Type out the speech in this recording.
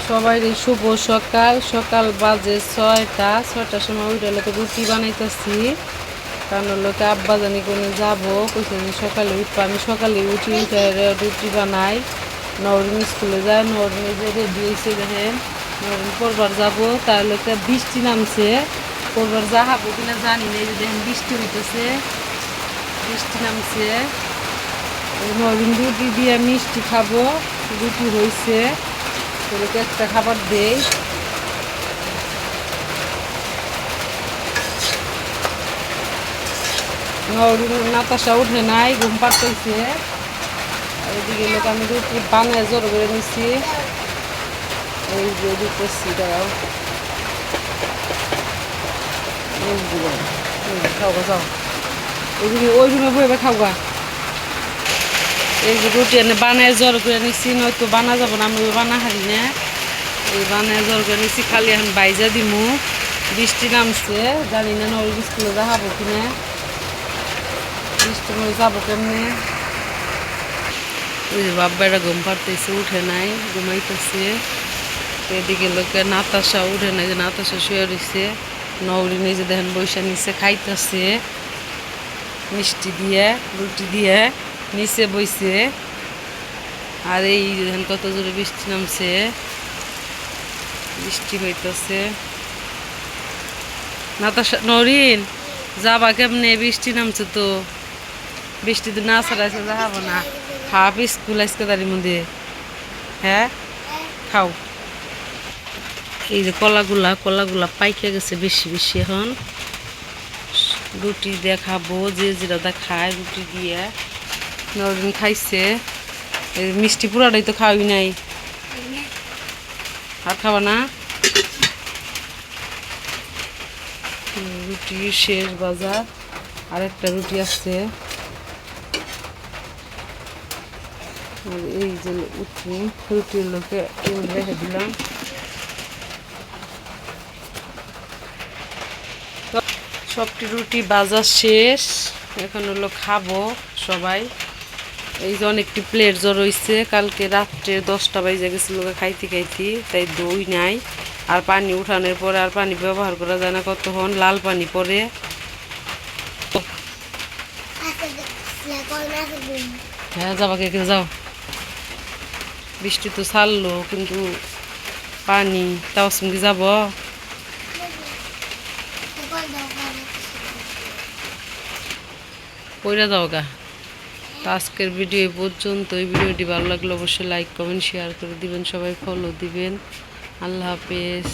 সবাই শুভ সকাল সকাল বাজে 6টার সময় উঠে লোকে রুটি বানাইতেছি। কারণ লোকে আব্বা জানি কোনো যাবো কইছে সকালে উঠবো। আমি সকালে উঠি উঠে রুটি বানাই। নরিন স্কুলে যায়, নরিনে যে রেডি হয়েছে দেখেন, নরিন পড়বার যাবো। তার লোকে বৃষ্টি নামছে, পড়বার যাবো কিনা জানি না। এই যে দেখেন বৃষ্টি হইতেছে, বৃষ্টি নামছে। নরিন রুটি দিয়ে মিষ্টি খাবো, রুটি হয়েছে, ওদেরকে একটা খাবার দেই। নাতাশা উঠে নাই, ঘুম পাড়তেছে। এদিকে লোক আমি রুটি বানায় জোর করে নিচ্ছি। এই যে দিতেছি, দাঁড়াও খাওয়া যাও। এদিকে ওই রুমে বইবে খাওয়া। এই যে রুটি এনে বানায় জোর করে নিচ্ছি, নয়তো বানা যাবো না, আমি বানা হারি না। এই বানায় জোর করে নিচ্ছি, খালি এখন বাইজা দিমু। বৃষ্টি নামছে, জানি না নরিন স্কুলে যাবো কিনা, বৃষ্টি মরে যাবো কেমনে। ওই যে বাব্বারা ঘুম পাড়তেছে, উঠে নাই, ঘুমাইতেছে। এদিকে লোকে নাতাশা উঠে নাই, যে নাতাশা শুয়ে রয়েছে। নরিন এই যে দেখেন বৈশা নিচে খাইতেছে মিষ্টি দিয়ে, রুটি দিয়ে নিচে বইছে। আর এই দেখেন কত জোরে বৃষ্টি নামছে, বৃষ্টি হইতেছে। নাতাশা, নরিন যাবা কেমনে, বৃষ্টি নামছে তো, বৃষ্টিতে না ছাড়াইছে যাবো না। হাফ স্কুল আজকে তারির মধ্যে। হ্যাঁ খাও। এই যে কলাগুলা পাইকে গেছে বেশি বেশি। এখন রুটি দিয়ে খাবো, যে যেটা খায় রুটি দিয়ে। নরিন খাইছে, মিষ্টি পুরাটাই তো খাওয়াই নাই। আর খাবা না? রুটি শেষ বাজা, আর একটা রুটি আছে। এই যে রুটির লোকে রেখে দিলাম। সবটি রুটি বাজা শেষ, এখন হলো খাবো সবাই। এই যে অনেকটি প্লেট জ্বর হয়েছে, কালকে রাত্রে 10টা বাজে গেছে লোকে খাইতে খাইতে, তাই দই নাই। আর পানি উঠানোর পরে আর পানি ব্যবহার করা যায় না, কতক্ষণ লাল পানি পরে। হ্যাঁ যাবা কে যাও। বৃষ্টি তো ছাড়লো, কিন্তু পানি তাও সঙ্গে যাব। পইরা যাও গা। আজকের ভিডিও এই পর্যন্ত। এই ভিডিওটি ভালো লাগলে অবশ্যই লাইক কমেন্ট শেয়ার করে দিবেন, সবাই ফলো দিবেন। আল্লাহ হাফেজ।